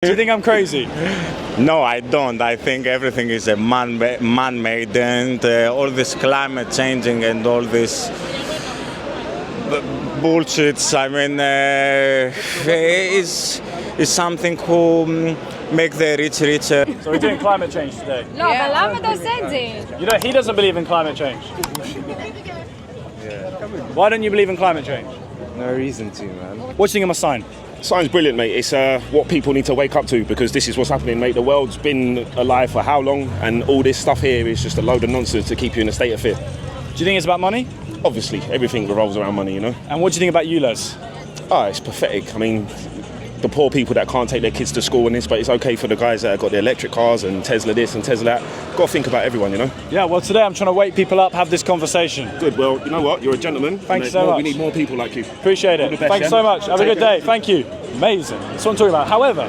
Do you think I'm crazy? No, I don't. I think everything is a man-made, and all this climate changing and all this bullshit. I mean, is something who make the rich richer. So we're doing climate change today. No, parliamo da Senzi. You know, he doesn't believe in climate change. Why don't you believe in climate change? No reason to, man. What do you think of my sign? Sign's brilliant, mate. It's what people need to wake up to, because this is what's happening, mate. The world's been alive for how long, and all this stuff here is just a load of nonsense to keep you in a state of fear. Do you think it's about money? Obviously, everything revolves around money, you know. And what do you think about ULEZ? Oh, it's pathetic. I mean, the poor people that can't take their kids to school and this, but it's okay for the guys that have got the electric cars and Tesla this and Tesla that. Got to think about everyone, you know. Yeah, well, today I'm trying to wake people up, have this conversation. Good. Well, you know what? You're a gentleman. Thank you so much. We need more people like you. Appreciate it. Thank you so much. Have a good day. Thank you. Amazing. That's what I'm talking about. However,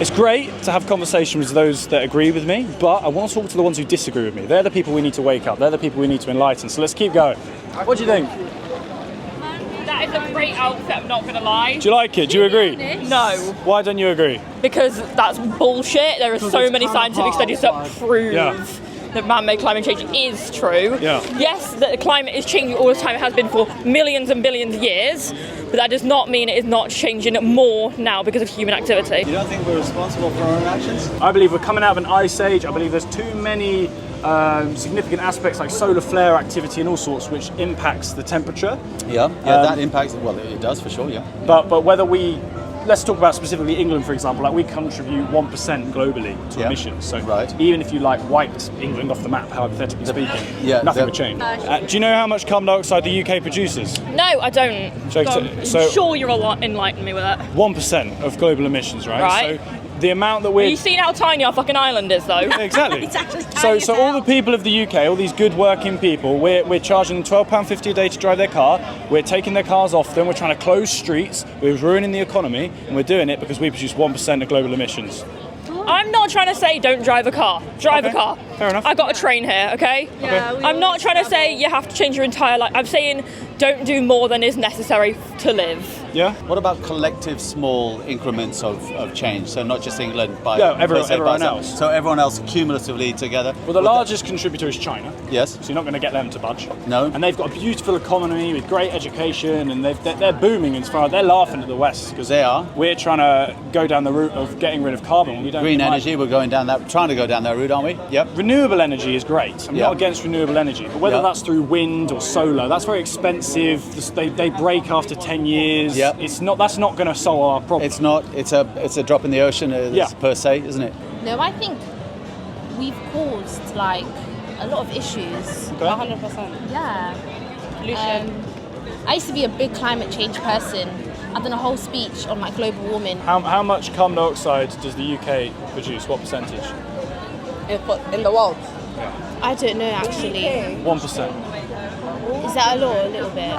it's great to have conversations with those that agree with me, but I want to talk to the ones who disagree with me. They're the people we need to wake up. They're the people we need to enlighten. So let's keep going. What do you think? That is a great outfit, I'm not going to lie. Do you like it? Do you agree? No, Why don't you agree? because that's bullshit. There are so many scientific studies that prove that man-made climate change is true. Yeah. Yes, that the climate is changing all the time. It has been for millions and billions of years, but that does not mean it is not changing more now because of human activity. You don't think we're responsible for our own actions? I believe we're coming out of an ice age. I believe there's too many significant aspects like solar flare activity and all sorts which impacts the temperature. Yeah, that impacts, well, it does for sure, yeah. But whether let's talk about specifically England, for example, like we contribute 1% globally to emissions. So even if you like wiped England off the map, hypothetically speaking, nothing would change. Do you know how much carbon dioxide the UK produces? No, I don't. I'm sure you'll enlighten me with that. 1% of global emissions, right? Right. So the amount that we're... Have you seen how tiny our fucking island is, though? Exactly. It's actually tiny So all the people of the UK, all these good working people, we're charging them £12.50 a day to drive their car. We're taking their cars off them. We're trying to close streets. We're ruining the economy, and we're doing it because we produce 1% of global emissions. I'm not trying to say don't drive a car. Drive a car. Fair enough. I got a train here, okay? Yeah, I'm not trying to say you have to change your entire life. I'm saying don't do more than is necessary to live. Yeah? What about collective small increments of change? So not just England, but everyone else. So everyone else cumulatively together. Well, the largest contributor is China. Yes. So you're not going to get them to budge. No. And they've got a beautiful economy with great education, and they're booming as far as they're laughing at the West because They are. We're trying to go down the route of getting rid of carbon. We don't Green like energy, we're trying to go down that route, aren't we? Yep. Renewable energy is great. I'm not against renewable energy, but whether that's through wind or solar, that's very expensive. They break after 10 years. Yep. That's not going to solve our problem. It's not. It's a drop in the ocean, per se, isn't it? No, I think we've caused like a lot of issues. 100%. Yeah. I used to be a big climate change person. I've done a whole speech on like global warming. How much carbon dioxide does the UK produce? What percentage? In the world? I don't know actually. 1%. Is that a lot or a little bit?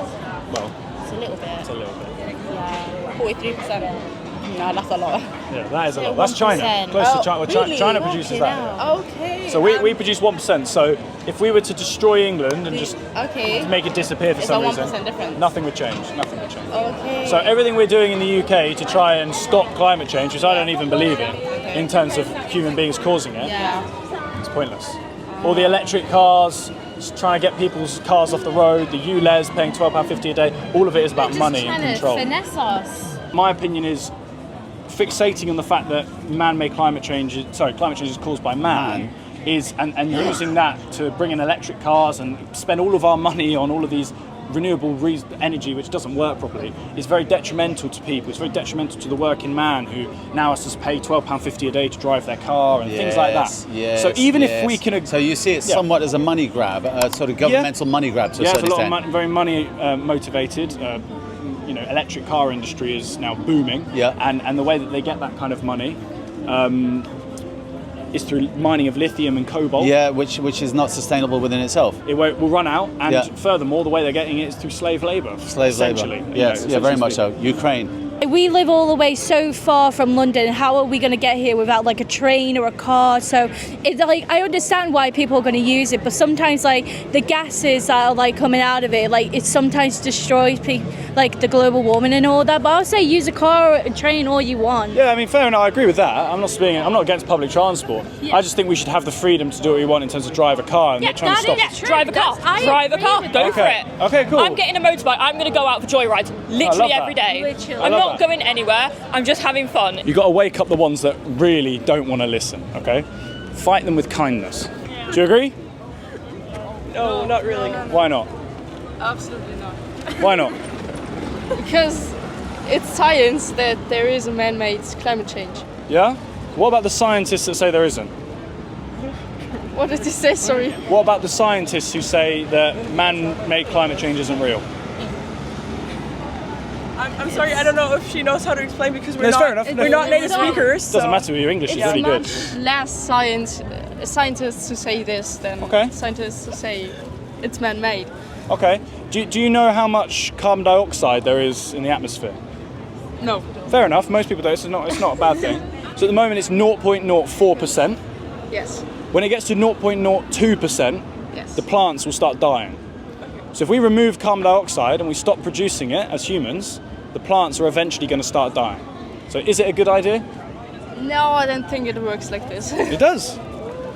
Well, It's a little bit. it's a little bit. Yeah. 43%. No, that's a lot. Yeah, that is a So lot. That's China. 1%. Close to China. Well, really? China produces that. Okay. So we produce 1%. So if we were to destroy England and just make it disappear for It's some a reason, 1% difference. nothing would change. Nothing would change. Okay. So everything we're doing in the UK to try and stop climate change, which I don't even believe in terms of human beings causing it, it's pointless. All the electric cars, just trying to get people's cars off the road, the ULEZ paying £12.50 a day, all of it is about money and control. Finesse us. My opinion is fixating on the fact that climate change is caused by man. And using that to bring in electric cars and spend all of our money on all of these renewable energy which doesn't work properly is very detrimental to people. It's very detrimental to the working man who now has to pay £12.50 a day to drive their car and things like that. So even if we can... So you see it somewhat as a money grab, a sort of governmental money grab to a certain extent. Yeah, it's a lot of very money motivated. Electric car industry is now booming. Yeah. And the way that they get that kind of money is through mining of lithium and cobalt. Yeah, which is not sustainable within itself. It will run out, and furthermore, the way they're getting it is through slave labour. Slave labour. Essentially. Yes, very much so. Ukraine. We live all the way so far from London. How are we going to get here without like a train or a car? So it's like, I understand why people are going to use it, but sometimes like the gases that are like coming out of it, like it sometimes destroys like the global warming and all that. But I'll say use a car or a train all you want. Yeah, I mean, fair enough. I agree with that. I'm not against public transport. Yeah. I just think we should have the freedom to do what we want in terms of drive a car, and they're trying to stop us. Drive a car. Drive a car. Go for it. Okay, cool. I'm getting a motorbike. I'm going to go out for joyrides literally every day. I'm not going anywhere. I'm just having fun. You've got to wake up the ones that really don't want to listen, okay? Fight them with kindness. Do you agree? No, not really. Why not? Absolutely not. Why not? Because it's science that there is a man-made climate change. Yeah? What about the scientists that say there isn't? What did you say? Sorry. What about the scientists who say that man-made climate change isn't real? I'm sorry, I don't know if she knows how to explain because we're fair not enough. we're not native speakers. Doesn't matter, your English is really good. Less scientists who say this than scientists who say it's man-made. Okay. Do you know how much carbon dioxide there is in the atmosphere? No. Fair enough. Most people don't. It's not a bad thing. So at the moment it's 0.04%. Yes. When it gets to 0.02%, Yes. the plants will start dying. So if we remove carbon dioxide and we stop producing it as humans, the plants are eventually going to start dying. So is it a good idea? No, I don't think it works like this. It does.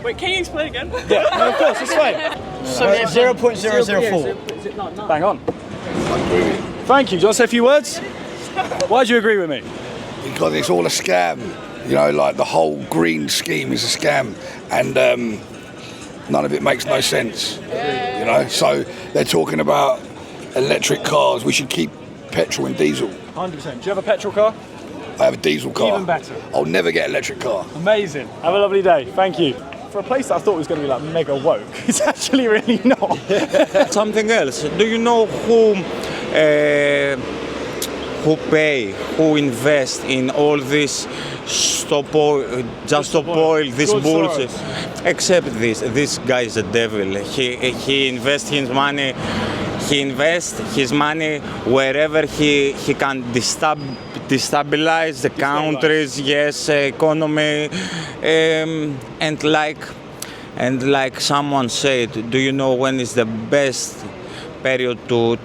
Wait, can you explain again? Yeah, no, of course, it's fine. 0.004. Bang on. Thank you. Do you want to say a few words? Why do you agree with me? Because it's all a scam. You know, like the whole green scheme is a scam, and none of it makes no sense. You know, so they're talking about electric cars. We should keep petrol and diesel. 100%. Do you have a petrol car? I have a diesel car. Even better. I'll never get an electric car. Amazing. Have a lovely day. Thank you. For a place that I thought was going to be like mega woke, it's actually really not. Something else. Do you know who invest in all this stop oil, this bullshit? Except this guy is a devil. He invests his money. He invests his money wherever he can destabilize the country's economy, and like someone said, do you know when is the best period to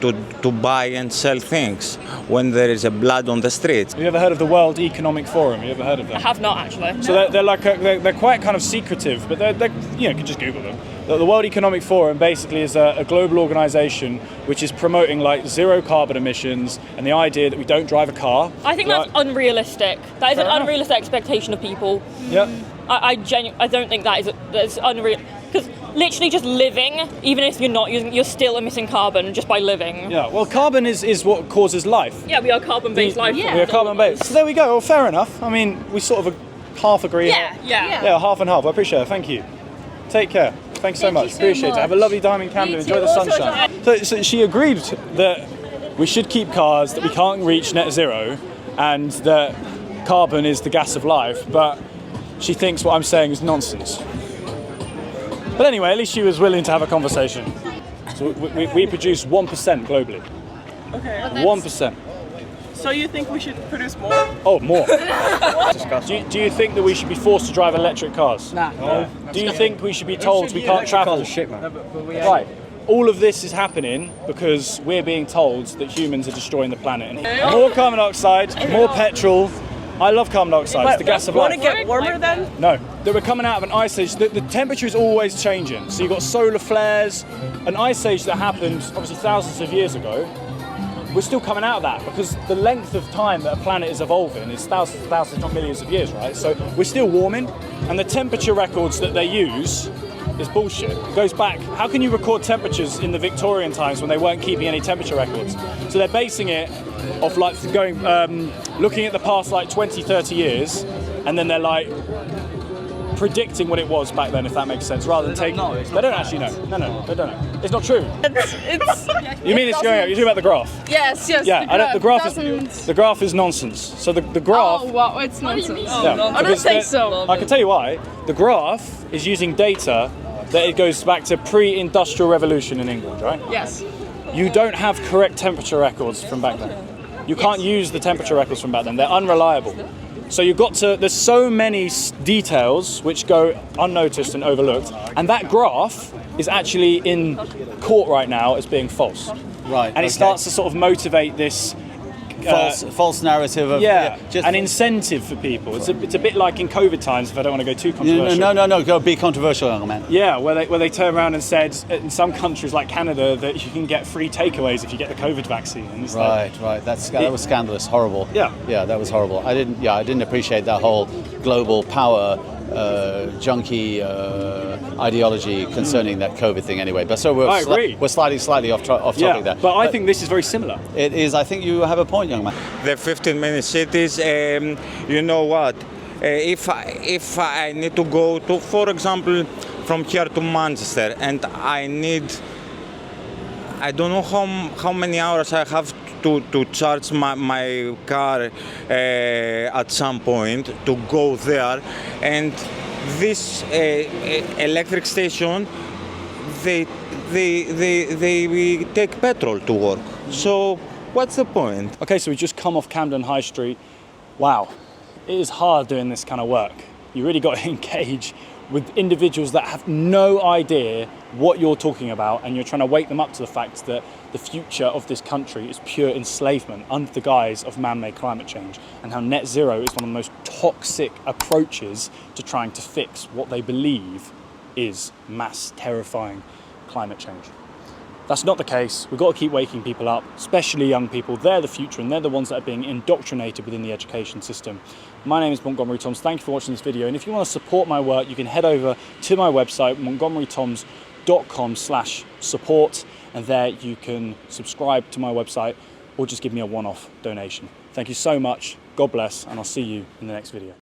buy and sell things? When there is a blood on the streets. Have you ever heard of the World Economic Forum? Have you ever heard of them? I have not actually. So they're quite kind of secretive, but they're you can just Google them. The World Economic Forum basically is a global organisation which is promoting like zero carbon emissions and the idea that we don't drive a car. I think that's unrealistic. That is an unrealistic expectation of people. Yeah. I don't think that's unreal. Because literally just living, even if you're not using, you're still emitting carbon just by living. Yeah. Well, carbon is what causes life. Yeah, we are carbon-based life. Yeah. We are carbon-based. So there we go. Well, fair enough. I mean, we sort of half agree. Yeah. Yeah, half and half. I appreciate it. Thank you. Take care. Thanks so much. Appreciate it. Have a lovely time in Camden. Enjoy the sunshine. So she agreed that we should keep cars, that we can't reach net zero, and that carbon is the gas of life, but she thinks what I'm saying is nonsense. But anyway, at least she was willing to have a conversation. So we produce 1% globally. Okay. 1%. So you think we should produce more? Oh, more. Do you think that we should be forced to drive electric cars? No. Do you think we should be told we can't travel? Right. All of this is happening because we're being told that humans are destroying the planet. And more carbon dioxide, more petrol. I love carbon dioxide. It's the gas of life. Want to get warmer then? No. That we're coming out of an ice age. The temperature is always changing. So you've got solar flares, an ice age that happened obviously thousands of years ago. We're still coming out of that because the length of time that a planet is evolving is thousands, not millions of years, right? So we're still warming, and the temperature records that they use is bullshit. It goes back. How can you record temperatures in the Victorian times when they weren't keeping any temperature records? So they're basing it off like going, looking at the past like 20, 30 years, and then they're like predicting what it was back then, if that makes sense, rather than taking. They don't actually know. No, they don't know. It's not true. You mean it's going out? You're talking about the graph? Yes. Yeah, the graph is nonsense. So the graph. Oh wow, it's nonsense. Yeah, I don't think so. I can tell you why. The graph is using data that it goes back to pre-industrial revolution in England, right? Yes. You don't have correct temperature records from back then. You can't use the temperature records from back then. They're unreliable. So there's so many details which go unnoticed and overlooked, and that graph is actually in court right now as being false. Right. And it starts to sort of motivate this false narrative of an incentive for people. It's a bit like in COVID times, if I don't want to go too controversial. No, go be controversial, young man. Yeah, where they turn around and said in some countries like Canada that you can get free takeaways if you get the COVID vaccine. And Right. That was scandalous, horrible. Yeah, that was horrible. I didn't appreciate that whole global power junkie ideology concerning that COVID thing anyway. But so we're slightly off topic there. But I think this is very similar. It is. I think you have a point, young man. The 15-minute cities, you know what? If I need to go to, for example, from here to Manchester, and I don't know how many hours I have to charge my car at some point to go there, and this electric station, they take petrol to work. So what's the point? Okay, so we just come off Camden High Street. Wow, it is hard doing this kind of work. You really got to engage with individuals that have no idea what you're talking about, and you're trying to wake them up to the fact that the future of this country is pure enslavement under the guise of man-made climate change, and how net zero is one of the most toxic approaches to trying to fix what they believe is mass terrifying climate change. That's not the case. We've got to keep waking people up, especially young people. They're the future, and they're the ones that are being indoctrinated within the education system. My name is Montgomery Toms. Thank you for watching this video. And if you want to support my work, you can head over to my website, montgomerytoms.com/support. And there you can subscribe to my website or just give me a one-off donation. Thank you so much. God bless, and I'll see you in the next video.